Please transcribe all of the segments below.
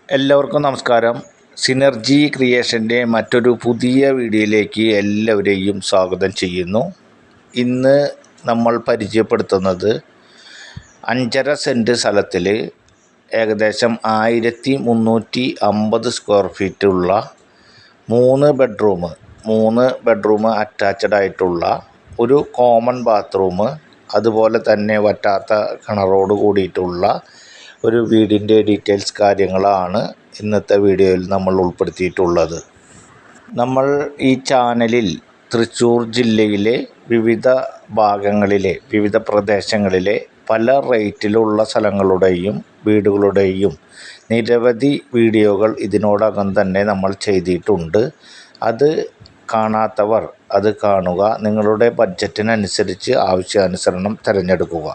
എല്ലാവർക്കും നമസ്കാരം. സിനർജി ക്രിയേഷൻ്റെ മറ്റൊരു പുതിയ വീഡിയോയിലേക്ക് എല്ലാവരെയും സ്വാഗതം ചെയ്യുന്നു. ഇന്ന് നമ്മൾ പരിചയപ്പെടുത്തുന്നത് 5.5 സെൻറ്റ് സ്ഥലത്തിൽ ഏകദേശം 1350 സ്ക്വയർ ഫീറ്റുള്ള 3 ബെഡ്റൂം അറ്റാച്ച്ഡ് ആയിട്ടുള്ള ഒരു കോമൺ ബാത്റൂം, അതുപോലെ തന്നെ വറ്റാത്ത കിണറോട് കൂടിയിട്ടുള്ള ഒരു വീടിൻ്റെ ഡീറ്റെയിൽസ് കാര്യങ്ങളാണ് ഇന്നത്തെ വീഡിയോയിൽ നമ്മൾ ഉൾപ്പെടുത്തിയിട്ടുള്ളത്. നമ്മൾ ഈ ചാനലിൽ തൃശ്ശൂർ ജില്ലയിലെ വിവിധ ഭാഗങ്ങളിലെ വിവിധ പ്രദേശങ്ങളിലെ പല റേറ്റിലുള്ള സ്ഥലങ്ങളുടെയും വീടുകളുടെയും നിരവധി വീഡിയോകൾ ഇതിനോടകം തന്നെ നമ്മൾ ചെയ്തിട്ടുണ്ട്. അത് കാണാത്തവർ അത് കാണുക. നിങ്ങളുടെ ബഡ്ജറ്റിനനുസരിച്ച് ആവശ്യാനുസരണം തിരഞ്ഞെടുക്കുക.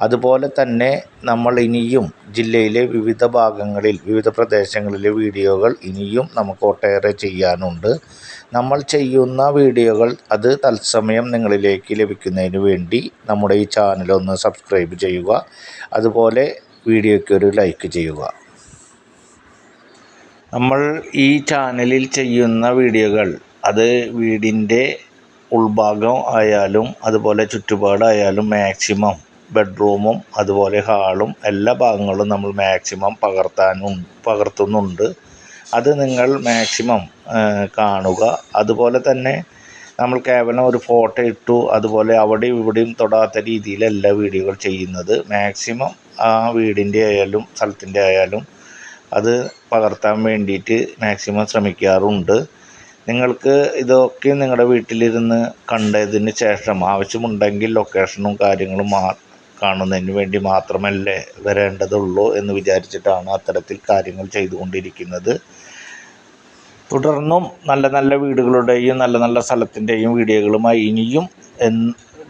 അതുപോലെ തന്നെ നമ്മൾ ഇനിയും ജില്ലയിലെ വിവിധ ഭാഗങ്ങളിൽ വിവിധ പ്രദേശങ്ങളിലെ വീഡിയോകൾ ഇനിയും നമുക്ക് ഒട്ടേറെ ചെയ്യാനുണ്ട്. നമ്മൾ ചെയ്യുന്ന വീഡിയോകൾ അത് തത്സമയം നിങ്ങളിലേക്ക് ലഭിക്കുന്നതിന് വേണ്ടി നമ്മുടെ ഈ ചാനലൊന്ന് സബ്സ്ക്രൈബ് ചെയ്യുക. അതുപോലെ വീഡിയോയ്ക്ക് ഒരു ലൈക്ക് ചെയ്യുക. നമ്മൾ ഈ ചാനലിൽ ചെയ്യുന്ന വീഡിയോകൾ അത് വീടിൻ്റെ ഉൾഭാഗം ആയാലും അതുപോലെ ചുറ്റുപാടായാലും മാക്സിമം ബെഡ്റൂമും അതുപോലെ ഹാളും എല്ലാ ഭാഗങ്ങളും നമ്മൾ മാക്സിമം പകർത്തുന്നുണ്ട്. അത് നിങ്ങൾ മാക്സിമം കാണുക. അതുപോലെ തന്നെ നമ്മൾ കേവലം ഒരു ഫോട്ടോ ഇട്ടു അതുപോലെ അവിടെയും ഇവിടെയും തൊടാത്ത രീതിയിലല്ല വീഡിയോകൾ ചെയ്യുന്നത്. മാക്സിമം ആ വീടിൻ്റെ ആയാലും സ്ഥലത്തിൻ്റെ ആയാലും അത് പകർത്താൻ വേണ്ടിയിട്ട് മാക്സിമം ശ്രമിക്കാറുണ്ട്. നിങ്ങൾക്ക് ഇതൊക്കെ നിങ്ങളുടെ വീട്ടിലിരുന്ന് കണ്ടതിന് ശേഷം ആവശ്യമുണ്ടെങ്കിൽ ലൊക്കേഷനും കാര്യങ്ങളും കാണുന്നതിന് വേണ്ടി മാത്രമല്ലേ വരേണ്ടതുള്ളൂ എന്ന് വിചാരിച്ചിട്ടാണ് അത്തരത്തിൽ കാര്യങ്ങൾ ചെയ്തുകൊണ്ടിരിക്കുന്നത്. തുടർന്നും നല്ല നല്ല വീടുകളുടെയും നല്ല നല്ല സ്ഥലത്തിൻ്റെയും വീഡിയോകളുമായി ഇനിയും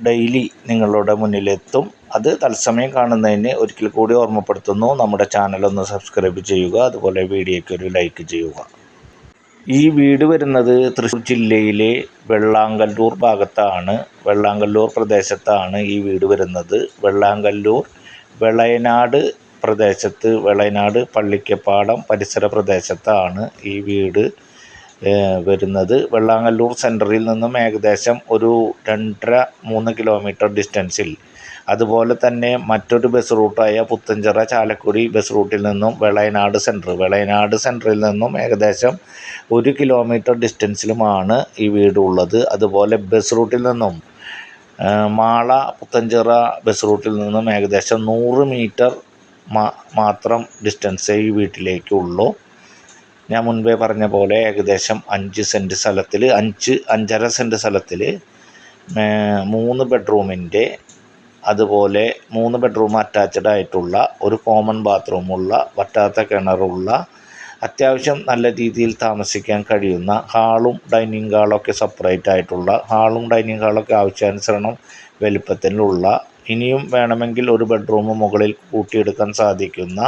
ഡെയിലി നിങ്ങളുടെ മുന്നിലെത്തും. അത് തത്സമയം കാണുന്നതിന് ഒരിക്കൽ കൂടി ഓർമ്മപ്പെടുത്തുന്നു, നമ്മുടെ ചാനലൊന്ന് സബ്സ്ക്രൈബ് ചെയ്യുക. അതുപോലെ വീഡിയോയ്ക്ക് ഒരു ലൈക്ക് ചെയ്യുക. ഈ വീട് വരുന്നത് തൃശ്ശൂർ ജില്ലയിലെ വെള്ളാങ്കല്ലൂർ ഭാഗത്താണ്. വെള്ളാങ്കല്ലൂർ പ്രദേശത്താണ് ഈ വീട് വരുന്നത്. വെള്ളാങ്കല്ലൂർ വെളയനാട് പ്രദേശത്ത്, വെളയനാട് പള്ളിക്കപ്പാടം പരിസര പ്രദേശത്താണ് ഈ വീട് വരുന്നത്. വെള്ളാങ്കല്ലൂർ സെൻറ്ററിൽ നിന്നും ഏകദേശം ഒരു 2.5-3 കിലോമീറ്റർ ഡിസ്റ്റൻസിൽ, അതുപോലെ തന്നെ മറ്റൊരു ബസ് റൂട്ടായ പുത്തഞ്ചിറ ചാലക്കുടി ബസ് റൂട്ടിൽ നിന്നും വെളയനാട് സെൻറ്ററിൽ നിന്നും ഏകദേശം 1 കിലോമീറ്റർ ഡിസ്റ്റൻസിലുമാണ് ഈ വീട് ഉള്ളത്. അതുപോലെ ബസ് റൂട്ടിൽ നിന്നും മാള പുത്തഞ്ചിറ ബസ് റൂട്ടിൽ നിന്നും ഏകദേശം 100 മീറ്റർ മാത്രം ഡിസ്റ്റൻസേ ഈ വീട്ടിലേക്കുള്ളൂ. ഞാൻ മുൻപേ പറഞ്ഞ പോലെ ഏകദേശം 5.5 സെൻറ്റ് സ്ഥലത്തിൽ 3 ബെഡ്റൂമിൻ്റെ അതുപോലെ 3 ബെഡ്റൂം അറ്റാച്ച്ഡ് ആയിട്ടുള്ള ഒരു കോമൺ ബാത്റൂമുള്ള വറ്റാത്ത കിണറുള്ള അത്യാവശ്യം നല്ല രീതിയിൽ താമസിക്കാൻ കഴിയുന്ന ഹാളും ഡൈനിങ് ഹാളൊക്കെ സെപ്പറേറ്റ് ആയിട്ടുള്ള ഹാളും ഡൈനിങ് ഹാളൊക്കെ ആവശ്യാനുസരണം വലുപ്പത്തിലുള്ള, ഇനിയും വേണമെങ്കിൽ ഒരു ബെഡ്റൂം മുകളിൽ കൂട്ടിയെടുക്കാൻ സാധിക്കുന്ന,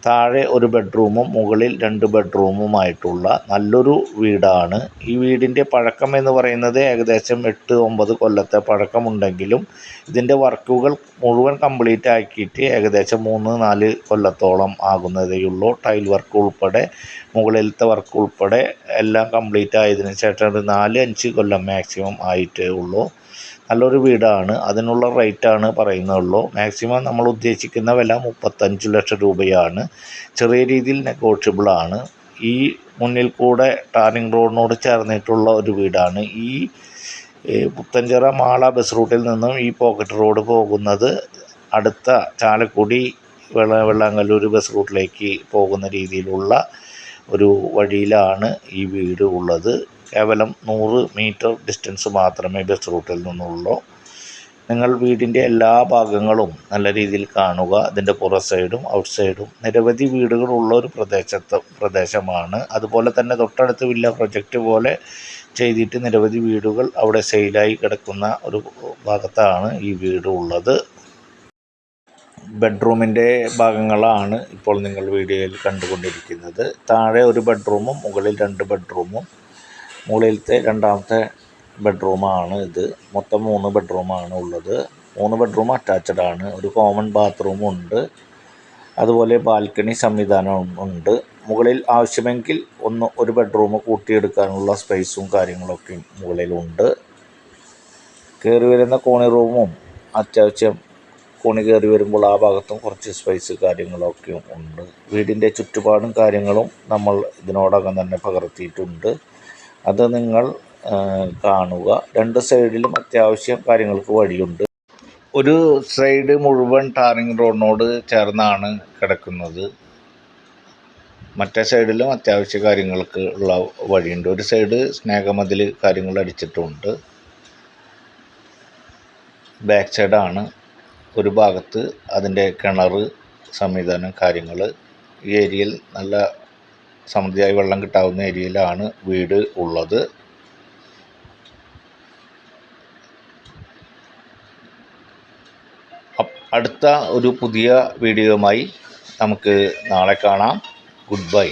താഴെ ഒരു ബെഡ്റൂമും മുകളിൽ 2 ബെഡ്റൂമുമായിട്ടുള്ള നല്ലൊരു വീടാണ്. ഈ വീടിൻ്റെ പഴക്കം എന്ന് പറയുന്നത് ഏകദേശം 8-9 കൊല്ലത്തെ പഴക്കമുണ്ടെങ്കിലും ഇതിൻ്റെ വർക്കുകൾ മുഴുവൻ കംപ്ലീറ്റ് ആക്കിയിട്ട് ഏകദേശം 3-4 കൊല്ലത്തോളം ആകുന്നതേയുള്ളൂ. ടൈൽ വർക്ക് ഉൾപ്പെടെ മുകളിലത്തെ വർക്ക് ഉൾപ്പെടെ എല്ലാം കംപ്ലീറ്റ് ആയതിനു ശേഷം ഒരു 4-5 കൊല്ലം മാക്സിമം ആയിട്ടേ ഉള്ളൂ. നല്ലൊരു വീടാണ്. അതിനുള്ള റേറ്റാണ് പറയുന്നുള്ളൂ. മാക്സിമം നമ്മൾ ഉദ്ദേശിക്കുന്ന വില 35 ലക്ഷം രൂപയാണ്. ചെറിയ രീതിയിൽ നെഗോഷ്യബിളാണ്. ഈ മുന്നിൽ കൂടെ ടാറിംഗ് റോഡിനോട് ചേർന്നിട്ടുള്ള ഒരു വീടാണ്. ഈ പുത്തഞ്ചിറ മാള ബസ് റൂട്ടിൽ നിന്നും ഈ പോക്കറ്റ് റോഡ് പോകുന്നത് അടുത്ത ചാലക്കുടി വെള്ളാങ്കല്ലൂർ ബസ് റൂട്ടിലേക്ക് പോകുന്ന രീതിയിലുള്ള ഒരു വഴിയിലാണ് ഈ വീട് ഉള്ളത്. കേവലം 100 മീറ്റർ ഡിസ്റ്റൻസ് മാത്രമേ ബസ് റൂട്ടിൽ നിന്നുള്ളൂ. നിങ്ങൾ വീടിൻ്റെ എല്ലാ ഭാഗങ്ങളും നല്ല രീതിയിൽ കാണുക. അതിൻ്റെ പുറ സൈഡും ഔട്ട് സൈഡും നിരവധി വീടുകളുള്ള ഒരു പ്രദേശമാണ്. അതുപോലെ തന്നെ തൊട്ടടുത്ത് വില്ല പ്രൊജക്റ്റ് പോലെ ചെയ്തിട്ട് നിരവധി വീടുകൾ അവിടെ സെയിലായി കിടക്കുന്ന ഒരു ഭാഗത്താണ് ഈ വീട് ഉള്ളത്. ബെഡ്റൂമിൻ്റെ ഭാഗങ്ങളാണ് ഇപ്പോൾ നിങ്ങൾ വീഡിയോയിൽ കണ്ടുകൊണ്ടിരിക്കുന്നത്. താഴെ ഒരു ബെഡ്റൂമും മുകളിൽ 2 ബെഡ്റൂമും, മുകളിലത്തെ രണ്ടാമത്തെ ബെഡ്റൂമാണ് ഇത്. മൊത്തം 3 ബെഡ്റൂമാണ് ഉള്ളത്. 3 ബെഡ്റൂം അറ്റാച്ച്ഡ് ആണ്. ഒരു കോമൺ ബാത്റൂമുണ്ട്. അതുപോലെ ബാൽക്കണി സംവിധാനം ഉണ്ട്. മുകളിൽ ആവശ്യമെങ്കിൽ ഒരു ബെഡ്റൂം കൂട്ടിയെടുക്കാനുള്ള സ്പേസും കാര്യങ്ങളൊക്കെ മുകളിലുണ്ട്. കയറി വരുന്ന കോണി റൂമും അത്യാവശ്യം കോണി കയറി വരുമ്പോൾ ആ ഭാഗത്തും കുറച്ച് സ്പേസ് കാര്യങ്ങളൊക്കെ ഉണ്ട്. വീടിൻ്റെ ചുറ്റുപാടും കാര്യങ്ങളും നമ്മൾ ഇതിനോടകം തന്നെ പകർത്തിയിട്ടുണ്ട്. അത് നിങ്ങൾ കാണുക. രണ്ട് സൈഡിലും അത്യാവശ്യം കാര്യങ്ങൾക്ക് വഴിയുണ്ട്. ഒരു സൈഡ് മുഴുവൻ ടാറിങ് റോഡിനോട് ചേർന്നാണ് കിടക്കുന്നത്. മറ്റേ സൈഡിലും അത്യാവശ്യ കാര്യങ്ങൾക്ക് ഉള്ള വഴിയുണ്ട്. ഒരു സൈഡ് സ്നേഹമതിൽ കാര്യങ്ങൾ അടിച്ചിട്ടുണ്ട്. ബാക്ക് സൈഡാണ്. ഒരു ഭാഗത്ത് അതിൻ്റെ കിണർ സംവിധാനം കാര്യങ്ങൾ. ഈ ഏരിയയിൽ നല്ല സമൃദ്ധിയായി വെള്ളം കിട്ടാവുന്ന ഏരിയയിലാണ് വീട് ഉള്ളത്. അടുത്ത ഒരു പുതിയ വീഡിയോയുമായി നമുക്ക് നാളെ കാണാം. Good bye.